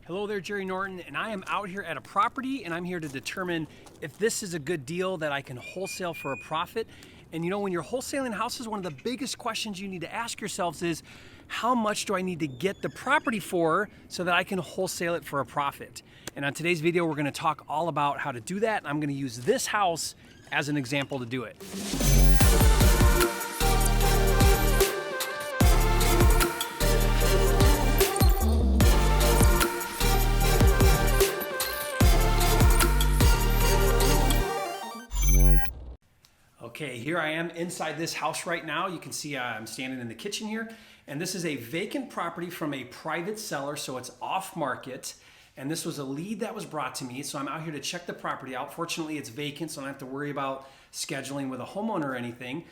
Hello there, Jerry Norton, and I am out here at a property and I'm here to determine if this is a good deal that I can wholesale for a profit. And you know, when you're wholesaling houses, one of the biggest questions you need to ask yourselves is, how much do I need to get the property for so that I can wholesale it for a profit? And on today's video, we're gonna talk all about how to do that. And I'm gonna use this house as an example to do it. Okay, here I am inside this house right now. You can see I'm standing in the kitchen here, and this is a vacant property from a private seller, so it's off market. And this was a lead that was brought to me, so I'm out here to check the property out. Fortunately, it's vacant, so I don't have to worry about scheduling with a homeowner or anything.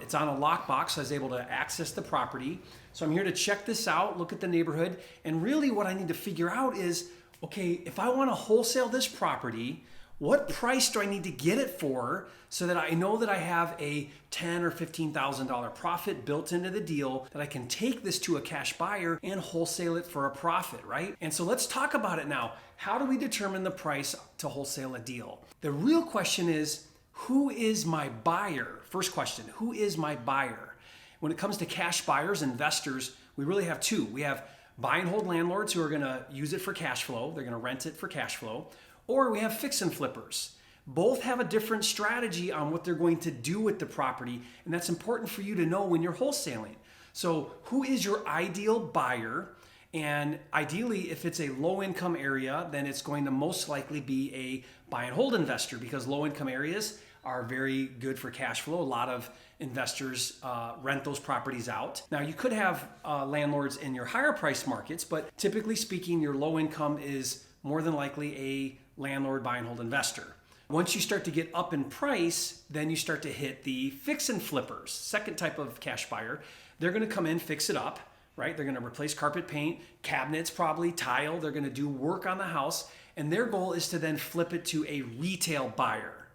It's on a lockbox, so I was able to access the property. So I'm here to check this out, look at the neighborhood, and really what I need to figure out is, okay, if I want to wholesale this property, what price do I need to get it for so that I know that I have a $10,000 or $15,000 profit built into the deal, that I can take this to a cash buyer and wholesale it for a profit, right? And so let's talk about it now. How do we determine the price to wholesale a deal? The real question is, who is my buyer? First question, who is my buyer? When it comes to cash buyers, investors, we really have two. We have buy and hold landlords who are gonna use it for cash flow. They're gonna rent it for cash flow. Or we have fix and flippers. Both have a different strategy on what they're going to do with the property, and that's important for you to know when you're wholesaling. So who is your ideal buyer? And ideally, if it's a low income area, then it's going to most likely be a buy and hold investor, because low income areas are very good for cash flow. A lot of investors rent those properties out. Now, you could have landlords in your higher price markets, but typically speaking, your low income is more than likely a landlord buy and hold investor. Once you start to get up in price, then you start to hit the fix and flippers. Second type of cash buyer. They're gonna come in, fix it up, right? They're gonna replace carpet, paint, cabinets, probably tile. They're gonna do work on the house, and their goal is to then flip it to a retail buyer.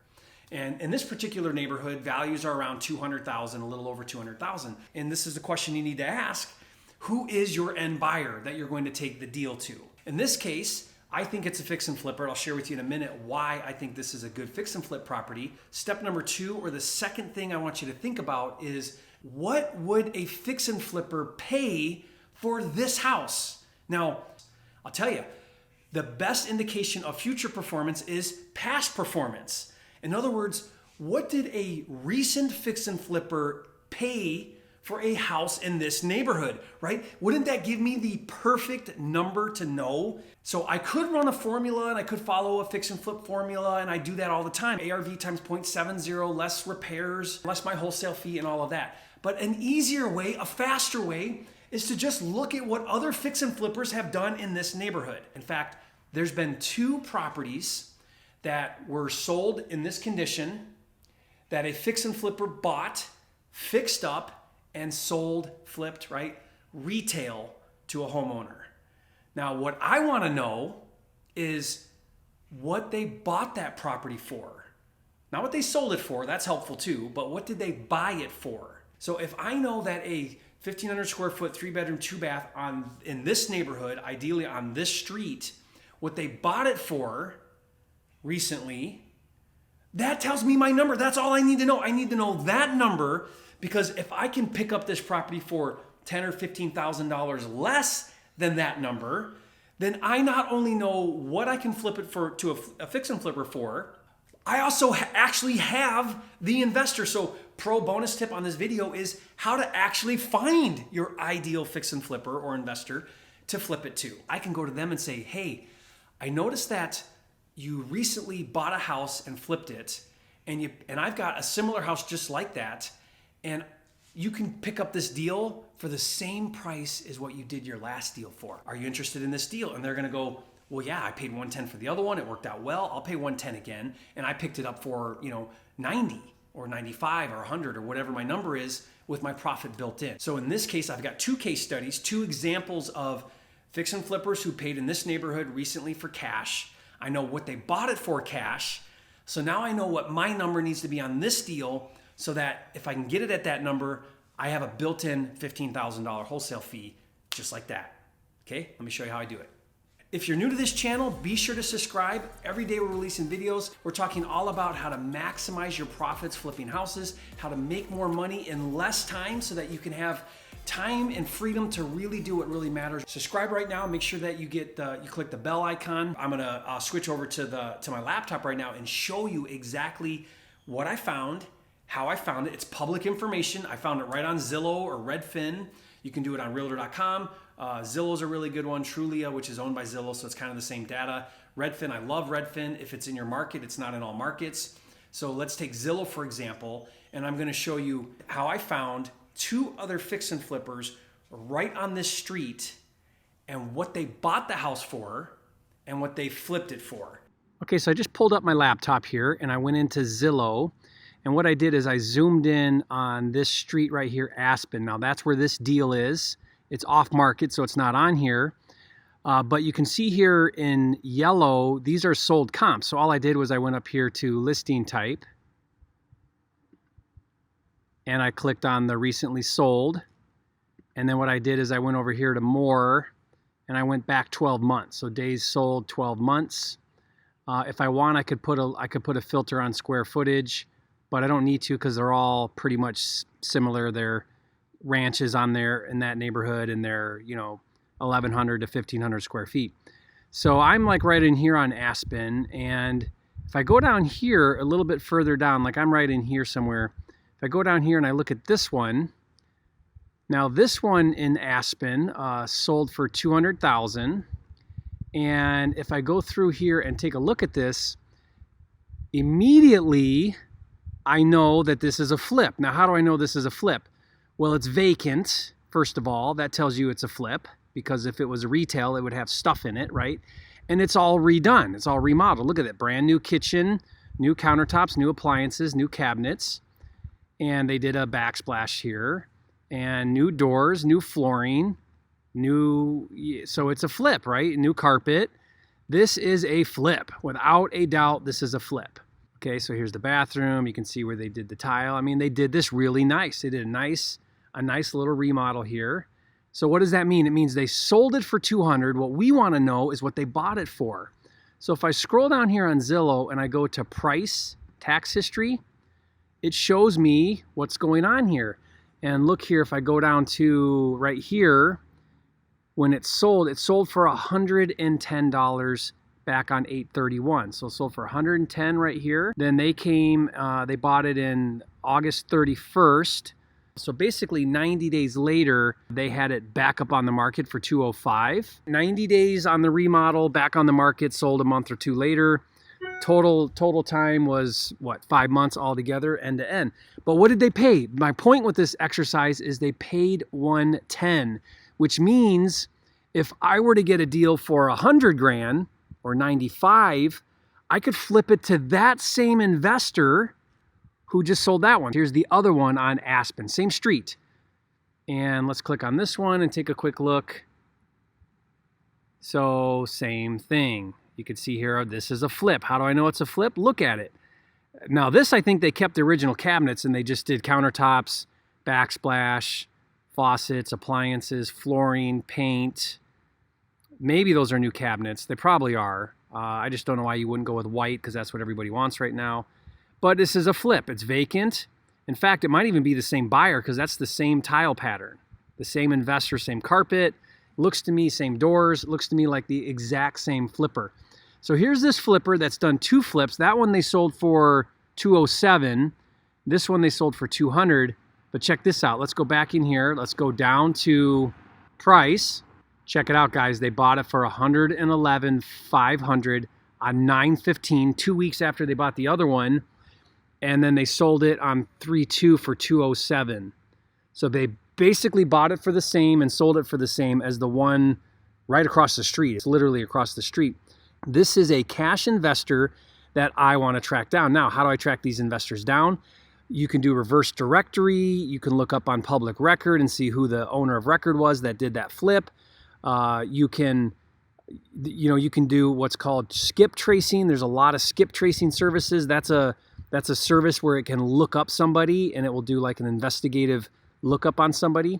And in this particular neighborhood, values are around 200,000, a little over 200,000. And this is the question you need to ask: who is your end buyer that you're going to take the deal to? In this case, I think it's a fix and flipper. I'll share with you in a minute why I think this is a good fix and flip property. Step number two, or the second thing I want you to think about, is what would a fix and flipper pay for this house? Now, I'll tell you, the best indication of future performance is past performance. In other words, what did a recent fix and flipper pay for a house in this neighborhood, right? Wouldn't that give me the perfect number to know? So I could run a formula and I could follow a fix and flip formula, and I do that all the time. ARV times 0.70, less repairs, less my wholesale fee and all of that. But an easier way, a faster way, is to just look at what other fix and flippers have done in this neighborhood. In fact, there's been two properties that were sold in this condition that a fix and flipper bought, fixed up, and sold, flipped, right? Retail to a homeowner. Now, what I want to know is what they bought that property for. Not what they sold it for, that's helpful too, but what did they buy it for? So if I know that a 1,500 square foot, 3-bedroom, 2-bath in this neighborhood, ideally on this street, what they bought it for recently, that tells me my number. That's all I need to know. I need to know that number, because if I can pick up this property for $10,000 or $15,000 less than that number, then I not only know what I can flip it for to a fix and flipper for, I also actually have the investor. So pro bonus tip on this video is how to actually find your ideal fix and flipper or investor to flip it to. I can go to them and say, hey, I noticed that you recently bought a house and flipped it, and I've got a similar house just like that, and you can pick up this deal for the same price as what you did your last deal for. Are you interested in this deal? And they're gonna go, well, yeah, I paid $110 for the other one. It worked out well. I'll pay $110 again. And I picked it up for, 90 or 95 or 100 or whatever my number is, with my profit built in. So in this case, I've got two case studies, two examples of fix and flippers who paid in this neighborhood recently for cash. I know what they bought it for cash. So now I know what my number needs to be on this deal, so that if I can get it at that number, I have a built-in $15,000 wholesale fee, just like that. Okay, let me show you how I do it. If you're new to this channel, be sure to subscribe. Every day we're releasing videos. We're talking all about how to maximize your profits flipping houses, how to make more money in less time so that you can have time and freedom to really do what really matters. Subscribe right now. Make sure that you click the bell icon. I'm gonna switch over to my laptop right now and show you exactly what I found, how I found it. It's public information. I found it right on Zillow or Redfin. You can do it on Realtor.com. Zillow's a really good one. Trulia, which is owned by Zillow, so it's kind of the same data. Redfin, I love Redfin. If it's in your market, it's not in all markets. So let's take Zillow, for example, and I'm gonna show you how I found 2 other fix and flippers right on this street and what they bought the house for and what they flipped it for. Okay, so I just pulled up my laptop here and I went into Zillow, and what I did is I zoomed in on this street right here, Aspen. Now that's where this deal is. It's off market, so it's not on here. But you can see here in yellow, these are sold comps. So all I did was I went up here to listing type, and I clicked on the recently sold. And then what I did is I went over here to more, and I went back 12 months. So days sold, 12 months. If I want, I could put a filter on square footage, but I don't need to because they're all pretty much similar. They're ranches on there in that neighborhood, and they're 1,100 to 1,500 square feet. So I'm like right in here on Aspen, and if I go down here a little bit further down, like I'm right in here somewhere, if I go down here and I look at this one, now this one in Aspen sold for $200,000, and if I go through here and take a look at this, immediately I know that this is a flip. Now how do I know this is a flip? Well, it's vacant, first of all. That tells you it's a flip, because if it was retail, it would have stuff in it, right? And it's all redone. It's all remodeled. Look at it. Brand new kitchen, new countertops, new appliances, new cabinets. And they did a backsplash here. And new doors, new flooring, so it's a flip, right? New carpet. This is a flip. Without a doubt, this is a flip. Okay, so here's the bathroom. You can see where they did the tile. I mean, they did this really nice. They did a nice little remodel here. So what does that mean? It means they sold it for $200,000. What we want to know is what they bought it for. So if I scroll down here on Zillow and I go to price, tax history, it shows me what's going on here. And look here, if I go down to right here, when it sold for $110 back on 8/31. So it sold for $110 right here. Then they bought it in August 31st. So basically 90 days later, they had it back up on the market for $205. 90 days on the remodel, back on the market, sold a month or 2 later. Total time was, what, 5 months altogether, end to end. But what did they pay? My point with this exercise is they paid $110, which means if I were to get a deal for $100,000 or $95,000, I could flip it to that same investor who just sold that one. Here's the other one on Aspen, same street. And let's click on this one and take a quick look. So same thing. You can see here, this is a flip. How do I know it's a flip? Look at it. Now this, I think they kept the original cabinets and they just did countertops, backsplash, faucets, appliances, flooring, paint. Maybe those are new cabinets. They probably are. I just don't know why you wouldn't go with white, because that's what everybody wants right now. But this is a flip. It's vacant. In fact, it might even be the same buyer, because that's the same tile pattern. The same investor, same carpet. Looks to me, same doors. Looks to me like the exact same flipper. So here's this flipper that's done 2 flips. That one they sold for $207. This one they sold for $200. But check this out. Let's go back in here. Let's go down to price. Check it out, guys. They bought it for $111,500 on 9/15, 2 weeks after they bought the other one. And then they sold it on 3/2 for $207. So they basically bought it for the same and sold it for the same as the one right across the street. It's literally across the street. This is a cash investor that I want to track down. Now, how do I track these investors down? You can do reverse directory. You can look up on public record and see who the owner of record was that did that flip. You can do what's called skip tracing. There's a lot of skip tracing services. That's a service where it can look up somebody and it will do like an investigative lookup on somebody.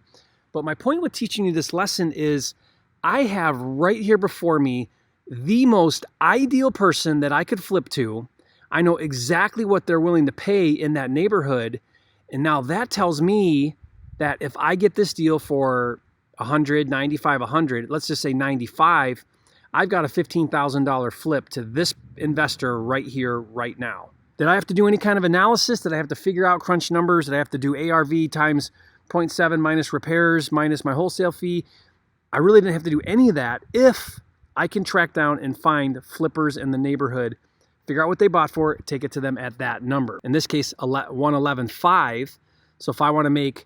But my point with teaching you this lesson is I have right here before me the most ideal person that I could flip to. I know exactly what they're willing to pay in that neighborhood. And now that tells me that if I get this deal for 100, 95, 100, let's just say 95, I've got a $15,000 flip to this investor right here, right now. Did I have to do any kind of analysis? Did I have to figure out crunch numbers? Did I have to do ARV times 0.7 minus repairs minus my wholesale fee? I really didn't have to do any of that if I can track down and find flippers in the neighborhood, figure out what they bought for, take it to them at that number. In this case, 111.5. So if I want to make,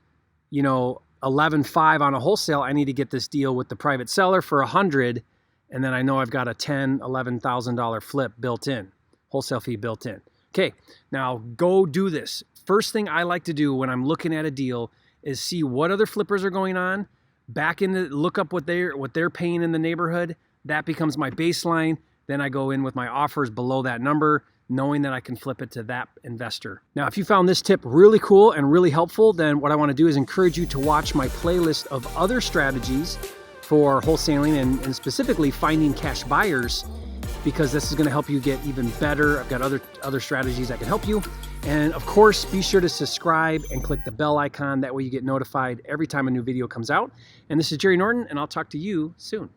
11.5 on a wholesale, I need to get this deal with the private seller for 100, and then I know I've got a $11,000 flip built in, wholesale fee built in. Okay, now go do this. First thing I like to do when I'm looking at a deal is see what other flippers are going on, look up what they're paying in the neighborhood. That becomes my baseline. Then I go in with my offers below that number, knowing that I can flip it to that investor. Now, if you found this tip really cool and really helpful, then what I want to do is encourage you to watch my playlist of other strategies for wholesaling and specifically finding cash buyers, because this is going to help you get even better. I've got other strategies that can help you. And of course, be sure to subscribe and click the bell icon. That way you get notified every time a new video comes out. And this is Jerry Norton, and I'll talk to you soon.